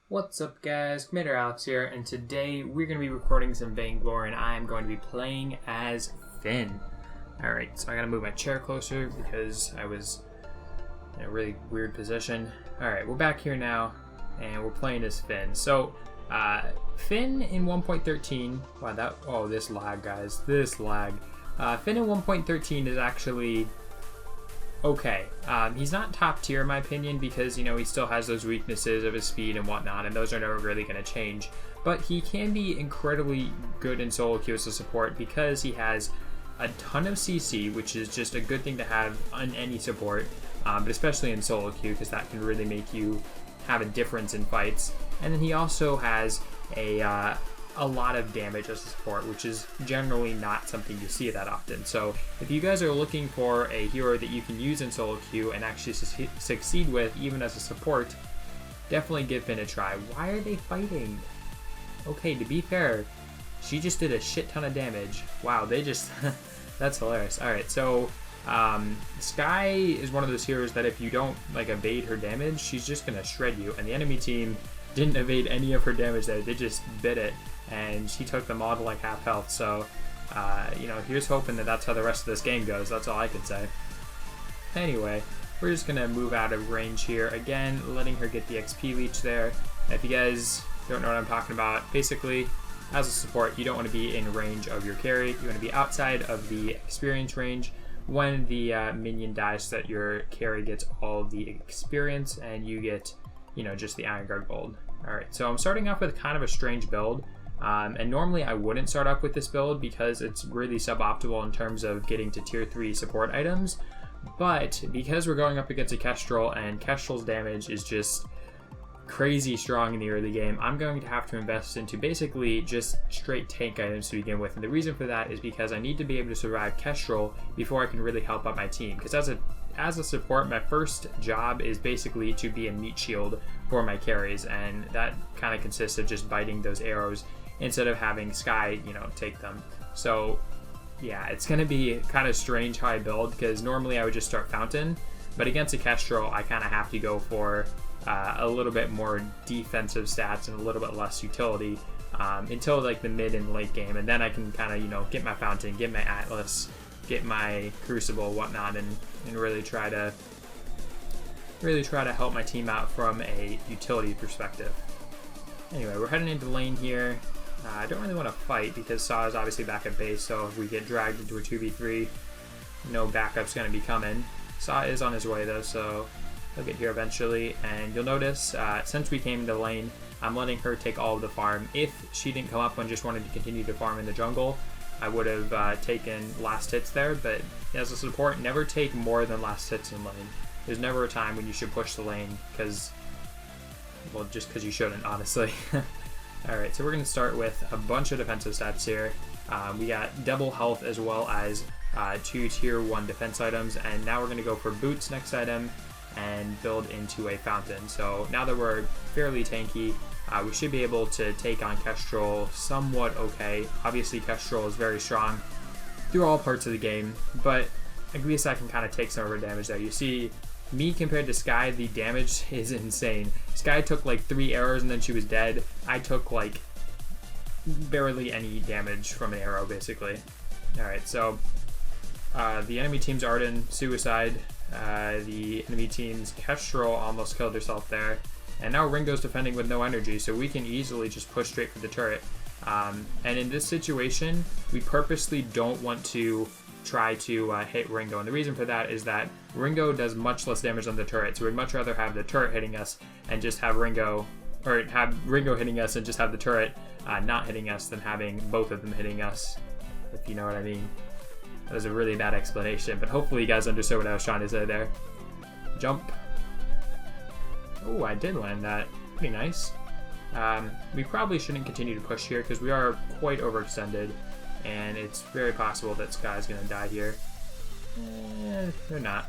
What's up guys, Commander Alex here, and today we're going to be recording some Vainglory, and I am going to be playing as Phinn. Alright, so I gotta move my chair closer because I was in a really weird position. Alright, we're back here now, and we're playing as Phinn. So, Phinn in 1.13, wow, this lag guys, this lag. Phinn in 1.13 is actually okay. He's not top tier in my opinion because, he still has those weaknesses of his speed and whatnot, and those are never really going to change. But he can be incredibly good in solo queue as a support because he has a ton of CC, which is just a good thing to have on any support, but especially in solo queue because that can really make you have a difference in fights. And then he also has a lot of damage as a support, which is generally not something you see that often. So if you guys are looking for a hero that you can use in solo queue and actually succeed with even as a support, definitely give Phinn a try. Why are they fighting? Okay, to be fair, she just did a shit ton of damage. Wow, they just that's hilarious. Alright, so Skye is one of those heroes that if you don't evade her damage, she's just gonna shred you, and the enemy team didn't evade any of her damage there. They just bit it, and she took them all to half health. So here's hoping that that's how the rest of this game goes. That's all I can say. Anyway, we're just gonna move out of range here again, letting her get the XP leech there. If you guys don't know what I'm talking about, basically as a support you don't want to be in range of your carry. You want to be outside of the experience range when the minion dies, so that your carry gets all of the experience and you get just the Iron Guard gold. Alright, so I'm starting off with kind of a strange build. And normally I wouldn't start off with this build because it's really suboptimal in terms of getting to tier 3 support items. But because we're going up against a Kestrel, and Kestrel's damage is just crazy strong in the early game, I'm going to have to invest into basically just straight tank items to begin with. And the reason for that is because I need to be able to survive Kestrel before I can really help out my team. Because as a support, my first job is basically to be a meat shield for my carries, and that kind of consists of just biting those arrows instead of having Skye, take them. So yeah, it's going to be kind of strange how I build, because normally I would just start Fountain, but against a Kestrel I kind of have to go for a little bit more defensive stats and a little bit less utility until the mid and late game, and then I can kind of get my Fountain, get my Atlas, get my Crucible, whatnot, and really try to help my team out from a utility perspective. Anyway, we're heading into lane here. I don't really want to fight because Saw is obviously back at base, so if we get dragged into a 2v3, no backup's going to be coming. Saw is on his way though, so he'll get here eventually. And you'll notice, since we came into lane, I'm letting her take all of the farm. If she didn't come up and just wanted to continue to farm in the jungle, I would have taken last hits there, but as a support, never take more than last hits in lane. There's never a time when you should push the lane, just because you shouldn't, honestly. Alright, so we're going to start with a bunch of defensive stats here. We got double health as well as 2 tier 1 defense items, and now we're going to go for boots next item and build into a fountain. So now that we're fairly tanky, we should be able to take on Kestrel somewhat okay. Obviously Kestrel is very strong through all parts of the game, but at least I can kind of take some of her damage there. You see, me compared to Skye, the damage is insane. Skye took 3 arrows and then she was dead. I took barely any damage from an arrow, basically. Alright, so the enemy team's Ardan, suicide. The enemy team's Kestrel almost killed herself there. And now Ringo's defending with no energy, so we can easily just push straight for the turret. And in this situation, we purposely don't want to try to hit Ringo, and the reason for that is that Ringo does much less damage on the turret, so we'd much rather have the turret hitting us and just have Ringo hitting us and just have the turret not hitting us than having both of them hitting us, if you know what I mean. That was a really bad explanation, but hopefully you guys understood what I was trying to say there. Jump. Oh, I did land that. Pretty nice. We probably shouldn't continue to push here because we are quite overextended, and it's very possible that Skye's going to die here. They're not.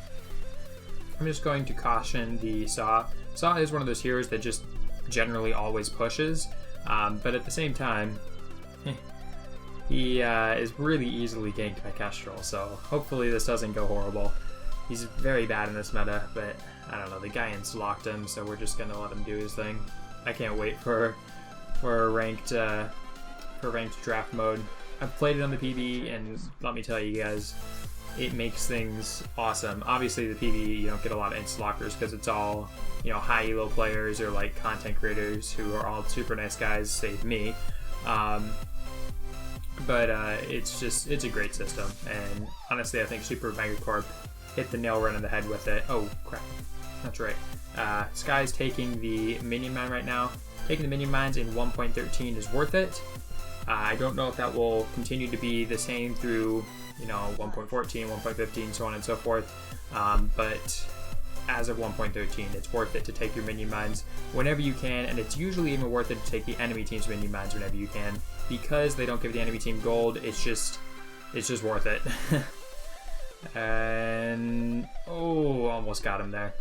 I'm just going to caution the Saw. Saw is one of those heroes that just generally always pushes, but at the same time, he is really easily ganked by Kestrel, so hopefully this doesn't go horrible. He's very bad in this meta, but I don't know, the guy locked him, so we're just gonna let him do his thing. I can't wait for ranked draft mode. I've played it on the PvE, and let me tell you guys, it makes things awesome. Obviously, the PvE, you don't get a lot of insta-lockers because it's all, you know, high elo players or like content creators who are all super nice guys, save me. But it's a great system, and honestly, I think Super Megacorp hit the nail right on the head with it. Oh crap, that's right. Skye's taking the minion mine right now. Taking the minion mines in 1.13 is worth it. I don't know if that will continue to be the same through, you know, 1.14, 1.15, so on and so forth. But as of 1.13, it's worth it to take your minion mines whenever you can, and it's usually even worth it to take the enemy team's minion mines whenever you can, because they don't give the enemy team gold. It's just worth it. And oh, almost got him there.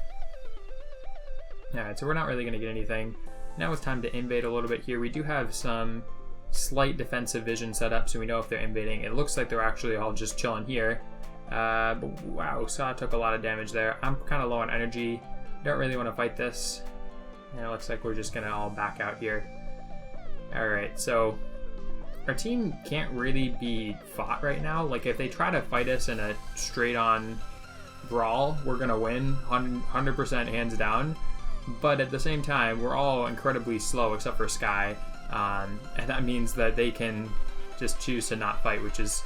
Alright, so we're not really going to get anything. Now it's time to invade a little bit here. We do have some slight defensive vision set up, so we know if they're invading. It looks like they're actually all just chilling here. But wow, Saw took a lot of damage there. I'm kind of low on energy. Don't really want to fight this. And it looks like we're just going to all back out here. Alright, so our team can't really be fought right now. Like, if they try to fight us in a straight-on brawl, we're going to win 100% hands down. But at the same time, we're all incredibly slow except for Skye. And that means that they can just choose to not fight, which is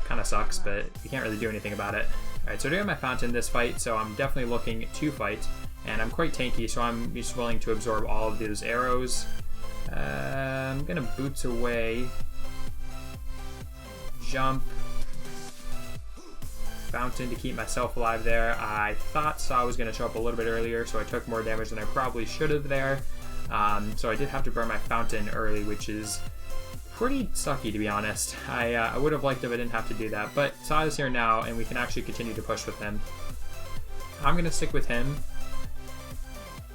kind of sucks, but we can't really do anything about it. Alright, so I do have my fountain this fight, so I'm definitely looking to fight. And I'm quite tanky, so I'm just willing to absorb all of those arrows. I'm going to boots away. Jump. Fountain to keep myself alive there. I thought Saw was going to show up a little bit earlier, so I took more damage than I probably should have there. So I did have to burn my fountain early, which is pretty sucky, to be honest. I would have liked if I didn't have to do that, but Saw is here now, and we can actually continue to push with him. I'm going to stick with him.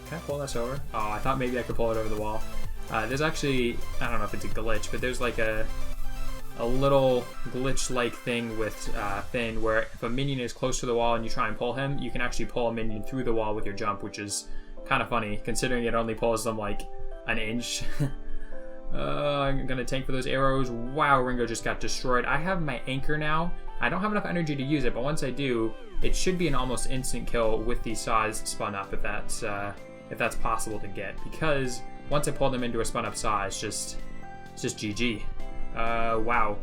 Can I pull this over? Oh, I thought maybe I could pull it over the wall. There's actually, I don't know if it's a glitch, but there's like a little glitch-like thing with Phinn, where if a minion is close to the wall and you try and pull him, you can actually pull a minion through the wall with your jump, which is kind of funny, considering it only pulls them like an inch. I'm gonna tank for those arrows. Wow, Ringo just got destroyed. I have my anchor now. I don't have enough energy to use it, but once I do, it should be an almost instant kill with these saws spun up, if that's possible to get, because once I pull them into a spun up saw, it's just GG. Wow.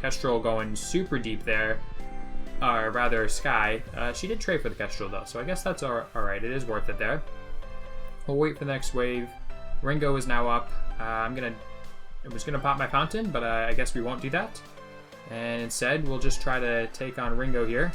Kestrel going super deep there. Or rather, Skye. She did trade for the Kestrel though, so I guess that's alright. It is worth it there. We'll wait for the next wave. Ringo is now up. I was gonna pop my fountain, but I guess we won't do that. And instead, we'll just try to take on Ringo here.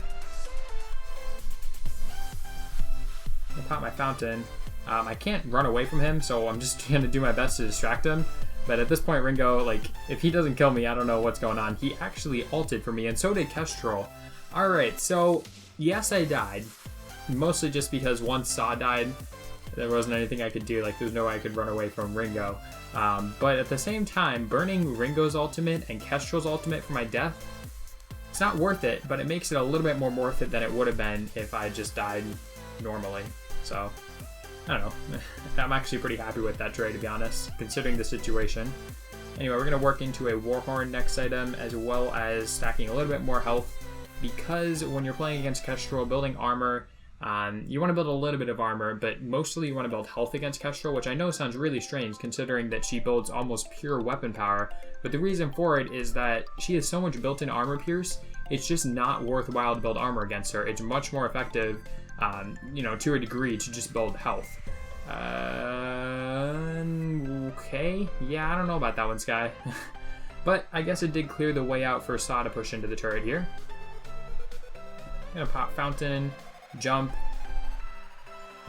I'll pop my fountain. I can't run away from him, so I'm just gonna do my best to distract him. But at this point, Ringo, like, if he doesn't kill me, I don't know what's going on. He actually ulted for me, and so did Kestrel. Alright, so, yes, I died. Mostly just because once Saw died, there wasn't anything I could do. Like, there's no way I could run away from Ringo. But at the same time, burning Ringo's ultimate and Kestrel's ultimate for my death, it's not worth it, but it makes it a little bit more worth it than it would have been if I just died normally. So, I don't know. I'm actually pretty happy with that trade, to be honest, considering the situation. Anyway, we're going to work into a Warhorn next item, as well as stacking a little bit more health, because when you're playing against Kestrel, building armor, you want to build a little bit of armor, but mostly you want to build health against Kestrel, which I know sounds really strange, considering that she builds almost pure weapon power, but the reason for it is that she has so much built-in armor pierce, it's just not worthwhile to build armor against her. It's much more effective, you know, to a degree, to just build health. Okay. Yeah, I don't know about that one, Skye. But I guess it did clear the way out for Saw to push into the turret here. I'm gonna pop fountain, jump.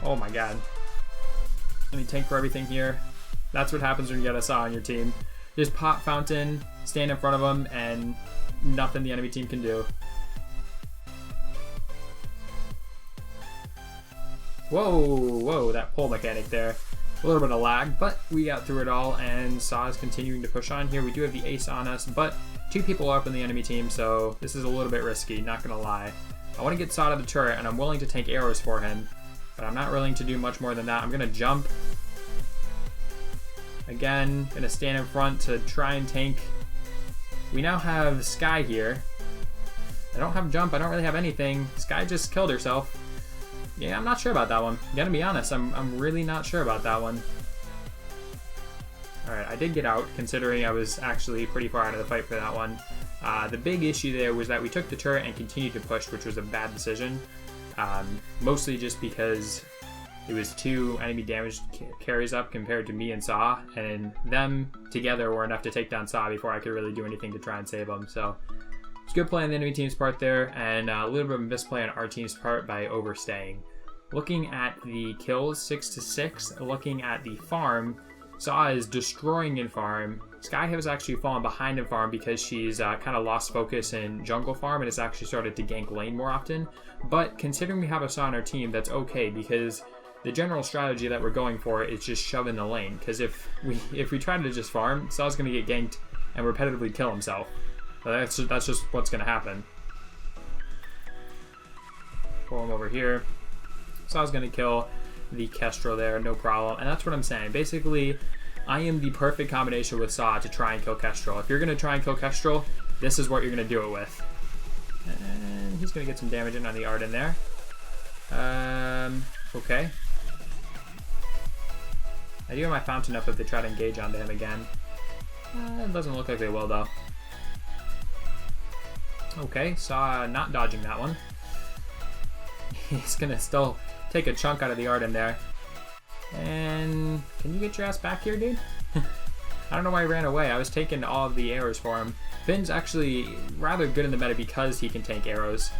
Oh my god. Let me tank for everything here. That's what happens when you get a Saw on your team. Just pop fountain, stand in front of them, and nothing the enemy team can do. Whoa, that pull mechanic there. A little bit of lag, but we got through it all, and Saw is continuing to push on here. We do have the ace on us, but 2 people are up in the enemy team, so this is a little bit risky, not gonna lie. I want to get Saw to the turret, and I'm willing to tank arrows for him, but I'm not willing to do much more than that. I'm gonna jump. Again, gonna stand in front to try and tank. We now have Skye here. I don't have jump, I don't really have anything. Skye just killed herself. Yeah, I'm not sure about that one. Gotta be honest, I'm really not sure about that one. Alright, I did get out, considering I was actually pretty far out of the fight for that one. The big issue there was that we took the turret and continued to push, which was a bad decision. Mostly just because it was 2 enemy damage carries up compared to me and Saw, and them together were enough to take down Saw before I could really do anything to try and save him. So it's good play on the enemy team's part there, and a little bit of a misplay on our team's part by overstaying. Looking at the kills, 6-6. Looking at the farm, Saw is destroying in farm. Skye has actually fallen behind in farm because she's kind of lost focus in jungle farm and has actually started to gank lane more often. But considering we have a Saw on our team, that's okay, because the general strategy that we're going for is just shove in the lane. Because if we try to just farm, Saw's going to get ganked and repetitively kill himself. That's just what's going to happen. Pull him over here. Saw's going to kill the Kestrel there, no problem. And that's what I'm saying. Basically, I am the perfect combination with Saw to try and kill Kestrel. If you're going to try and kill Kestrel, this is what you're going to do it with. And he's going to get some damage in on the Ardan there. Okay. I do have my fountain up if they try to engage onto him again. It doesn't look like they will, though. Okay, Saw not dodging that one. He's going to still take a chunk out of the Ardan there. And can you get your ass back here, dude? I don't know why he ran away. I was taking all of the arrows for him. Finn's actually rather good in the meta because he can tank arrows.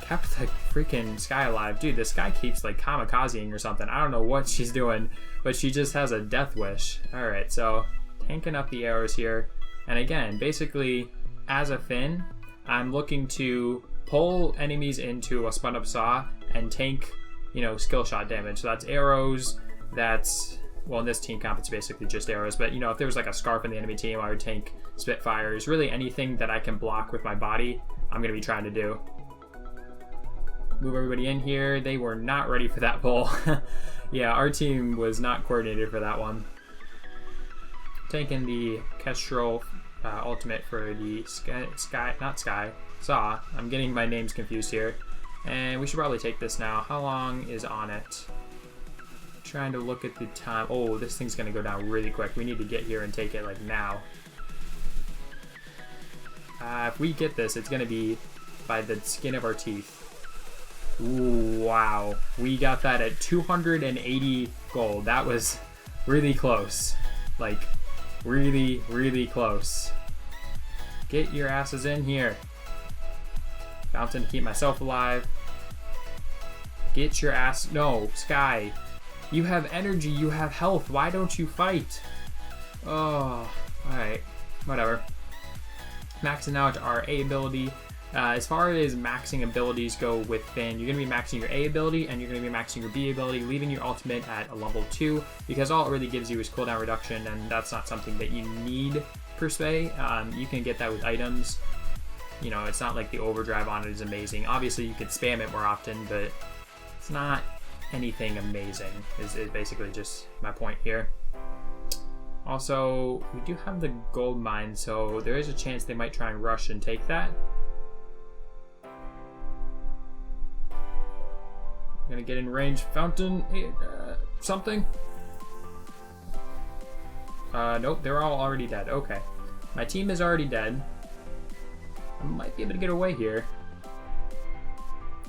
Kept the freaking Skye alive. Dude, this guy keeps like kamikazing or something. I don't know what she's doing, but she just has a death wish. Alright, so tanking up the arrows here. And again, basically, as a Finn, I'm looking to pull enemies into a spun up Saw and tank, you know, skill shot damage. So that's arrows, that's, well, in this team comp it's basically just arrows, but you know, if there was like a scarf in the enemy team, I would tank Spitfires. Really anything that I can block with my body, I'm going to be trying to do. Move everybody in here. They were not ready for that pull. Yeah, our team was not coordinated for that one. Taking the Kestrel ultimate for the Saw. I'm getting my names confused here. And we should probably take this now. How long is on it? Trying to look at the time. Oh, this thing's going to go down really quick. We need to get here and take it like now. If we get this, it's going to be by the skin of our teeth. Ooh, wow. We got that at 280 gold. That was really close. Like, really, really close. Get your asses in here. Fountain to keep myself alive. Get your ass. No, Skye. You have energy. You have health. Why don't you fight? Oh, alright. Whatever. Maxing out our A ability. As far as maxing abilities go with Finn, you're going to be maxing your A ability and you're going to be maxing your B ability, leaving your ultimate at a level 2, because all it really gives you is cooldown reduction, and that's not something that you need per se. You can get that with items. You know, it's not like the overdrive on it is amazing. Obviously, you could spam it more often, but it's not anything amazing, is basically just my point here. Also, we do have the gold mine, so there is a chance they might try and rush and take that. I'm gonna get in range. Fountain, something. Nope, they're all already dead. Okay. My team is already dead. I might be able to get away here.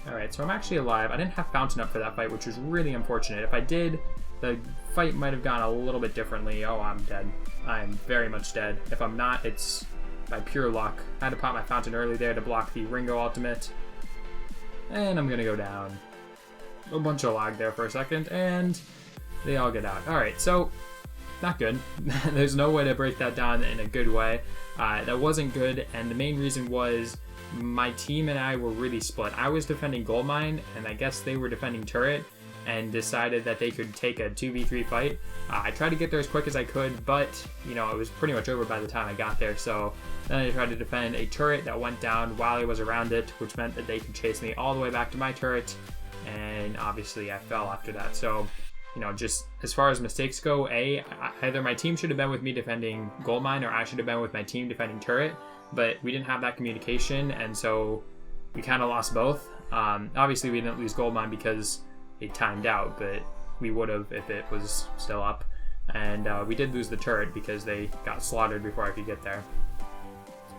Alright, so I'm actually alive. I didn't have Fountain up for that fight, which was really unfortunate. If I did, the fight might have gone a little bit differently. Oh, I'm dead. I'm very much dead. If I'm not, it's by pure luck. I had to pop my Fountain early there to block the Ringo ultimate. And I'm gonna go down. A bunch of lag there for a second, and they all get out. Alright, so not good. There's no way to break that down in a good way. That wasn't good, and the main reason was my team and I were really split. I was defending gold mine, and I guess they were defending turret, and decided that they could take a 2v3 fight. I tried to get there as quick as I could, but you know, it was pretty much over by the time I got there. So then I tried to defend a turret that went down while I was around it, which meant that they could chase me all the way back to my turret, and obviously I fell after that. So, you know, just as far as mistakes go, I either my team should have been with me defending gold mine, or I should have been with my team defending turret, but we didn't have that communication, and so we kind of lost both. Obviously, we didn't lose gold mine because it timed out, but we would have if it was still up. And we did lose the turret because they got slaughtered before I could get there.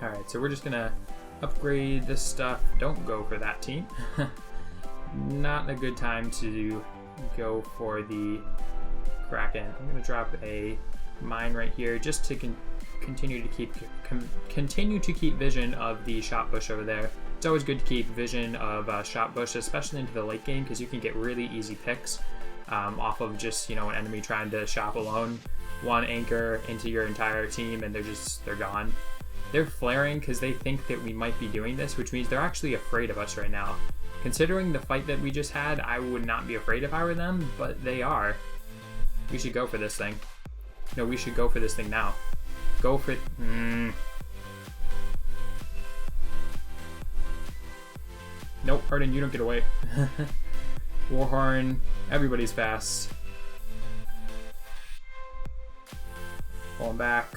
Alright, so we're just gonna upgrade this stuff. Don't go for that team. Not a good time to go for the kraken. I'm gonna drop a mine right here just to continue to keep vision of the shot bush over there. It's always good to keep vision of shot bush, especially into the late game, because you can get really easy picks off of just, you know, an enemy trying to shop alone. One anchor into your entire team and they're gone. They're flaring because they think that we might be doing this, which means they're actually afraid of us right now. Considering the fight that we just had, I would not be afraid if I were them, but they are. We should go for this thing. No, we should go for this thing now. Go for it. Nope, Ardan, you don't get away. Warhorn, everybody's fast. Pulling back.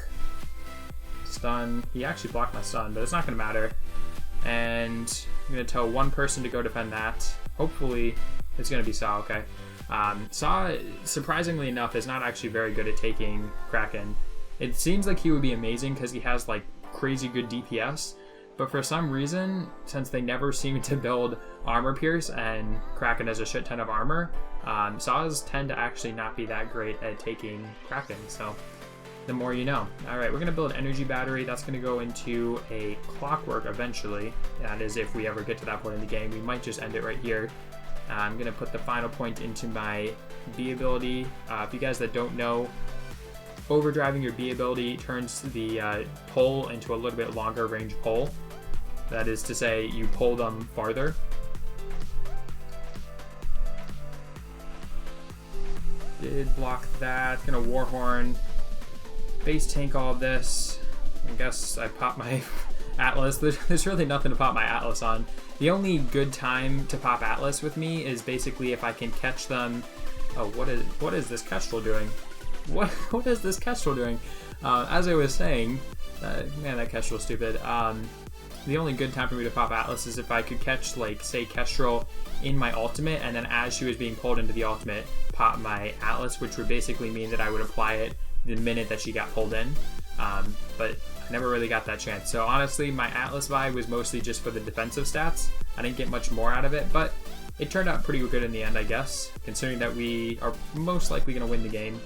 Stun. He actually blocked my stun, but it's not going to matter. And I'm going to tell one person to go defend that. Hopefully, it's going to be Saw, okay. Saw, surprisingly enough, is not actually very good at taking Kraken. It seems like he would be amazing because he has like crazy good DPS, but for some reason, since they never seem to build armor pierce and Kraken has a shit ton of armor, Saws tend to actually not be that great at taking Kraken, so the more you know. Alright, we're going to build an energy battery. That's going to go into a clockwork eventually. That is if we ever get to that point in the game. We might just end it right here. I'm going to put the final point into my B ability. If you guys that don't know, overdriving your B ability turns the pull into a little bit longer range pull. That is to say, you pull them farther. Did block that. Gonna Warhorn. Base tank all of this. I guess I popped my Atlas. There's really nothing to pop my Atlas on. The only good time to pop Atlas with me is basically if I can catch them. Oh, what is this Kestrel doing? What is this Kestrel doing? As I was saying, man, that Kestrel's stupid. The only good time for me to pop Atlas is if I could catch, like, say, Kestrel in my ultimate, and then as she was being pulled into the ultimate, pop my Atlas, which would basically mean that I would apply it the minute that she got pulled in. But I never really got that chance. So honestly, my Atlas vibe was mostly just for the defensive stats. I didn't get much more out of it, but it turned out pretty good in the end, I guess, considering that we are most likely going to win the game.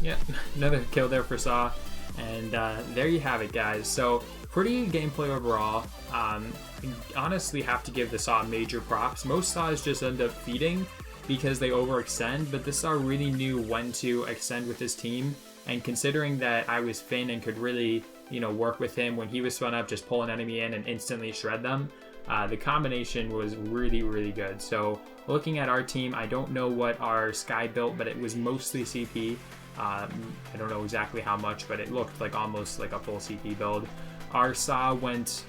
Yeah, another kill there for Saw. And there you have it, guys. So pretty gameplay overall. I honestly have to give the Saw major props. Most Saws just end up feeding because they overextend, but this Saw really knew when to extend with his team. And considering that I was Finn and could really, you know, work with him when he was spun up, just pull an enemy in and instantly shred them, the combination was really, really good. So looking at our team, I don't know what our Skye built, but it was mostly CP. I don't know exactly how much, but it looked like almost like a full CP build. Our Saw went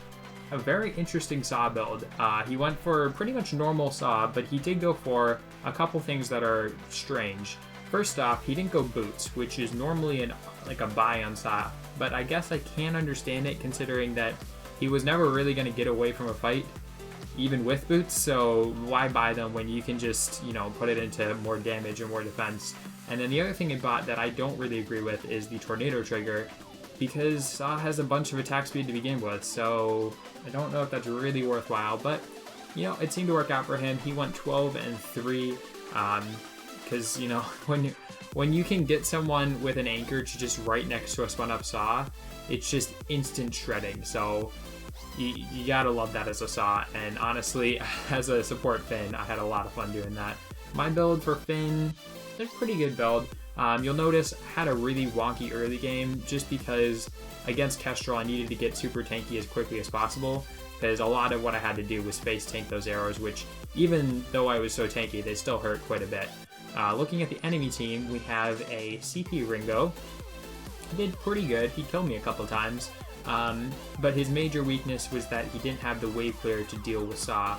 a very interesting Saw build. He went for pretty much normal Saw, but he did go for a couple things that are strange. First off, he didn't go boots, which is normally like a buy on Saw, but I guess I can understand it considering that he was never really going to get away from a fight, even with boots, so why buy them when you can just, you know, put it into more damage and more defense. And then the other thing he bought that I don't really agree with is the tornado trigger, because Saw has a bunch of attack speed to begin with, so I don't know if that's really worthwhile, but, you know, it seemed to work out for him. He went 12 and 3, because, you know, when you can get someone with an anchorage just right next to a spun up Saw, it's just instant shredding, so you gotta love that as a Saw. And honestly, as a support Finn, I had a lot of fun doing that. My build for Finn, it's a pretty good build. You'll notice I had a really wonky early game just because against Kestrel I needed to get super tanky as quickly as possible, because a lot of what I had to do was space tank those arrows, which even though I was so tanky, they still hurt quite a bit. Looking at the enemy team, we have a CP Ringo. He did pretty good. He killed me a couple times. But his major weakness was that he didn't have the wave clear to deal with Saw.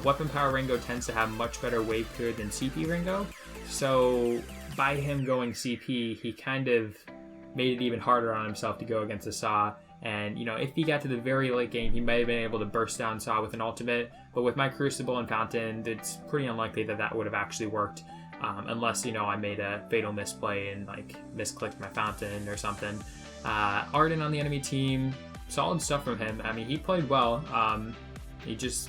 Weapon power Ringo tends to have much better wave clear than CP Ringo, so by him going CP, he kind of made it even harder on himself to go against the Saw. And, you know, if he got to the very late game, he might have been able to burst down Saw with an ultimate. But with my Crucible and Fountain, it's pretty unlikely that that would have actually worked. Unless, you know, I made a fatal misplay and, like, misclicked my Fountain or something. Ardan on the enemy team, solid stuff from him. I mean, he played well. He just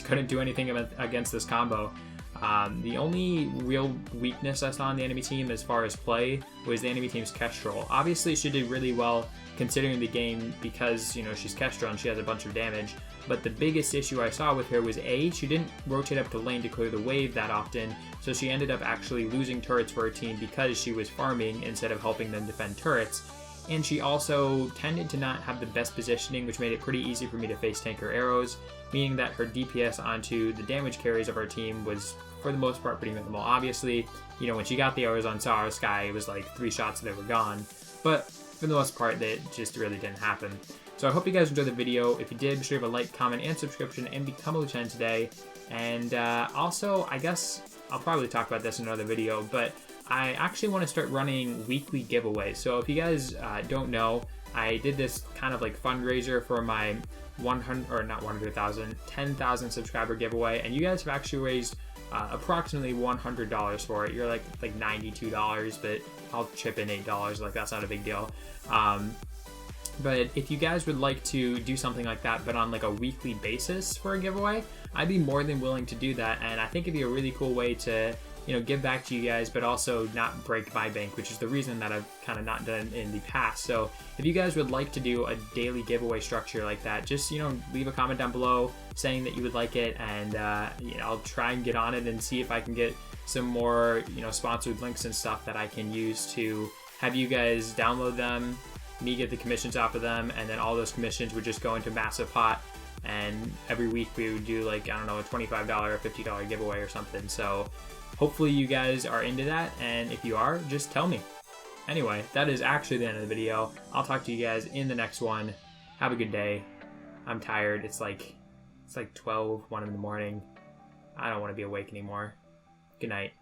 couldn't do anything against this combo. The only real weakness I saw on the enemy team as far as play was the enemy team's Kestrel. Obviously, she did really well considering the game because, you know, she's Kestrel and she has a bunch of damage. But the biggest issue I saw with her was she didn't rotate up to lane to clear the wave that often, so she ended up actually losing turrets for her team because she was farming instead of helping them defend turrets. And she also tended to not have the best positioning, which made it pretty easy for me to face tank her arrows, meaning that her DPS onto the damage carries of our team was, for the most part, pretty minimal. Obviously, you know, when she got the arrows on Skye, it was like 3 shots and they were gone. But for the most part, that just really didn't happen. So I hope you guys enjoyed the video. If you did, be sure to leave a like, comment, and subscription, and become a lieutenant today. And also, I guess I'll probably talk about this in another video, but I actually want to start running weekly giveaways. So if you guys don't know, I did this kind of like fundraiser for my 10,000 subscriber giveaway, and you guys have actually raised approximately $100 for it. You're like $92, but I'll chip in $8. Like, that's not a big deal. But if you guys would like to do something like that, but on like a weekly basis for a giveaway, I'd be more than willing to do that. And I think it'd be a really cool way to, you know, give back to you guys, but also not break my bank, which is the reason that I've kind of not done in the past. So if you guys would like to do a daily giveaway structure like that, just, you know, leave a comment down below saying that you would like it, and you know, I'll try and get on it and see if I can get some more, you know, sponsored links and stuff that I can use to have you guys download them, me get the commissions off of them, and then all those commissions would just go into a massive pot. And every week we would do, like, I don't know, a $25 or $50 giveaway or something. So hopefully you guys are into that, and if you are, just tell me. Anyway, that is actually the end of the video. I'll talk to you guys in the next one. Have a good day. I'm tired. It's like 1 in the morning. I don't want to be awake anymore. Good night.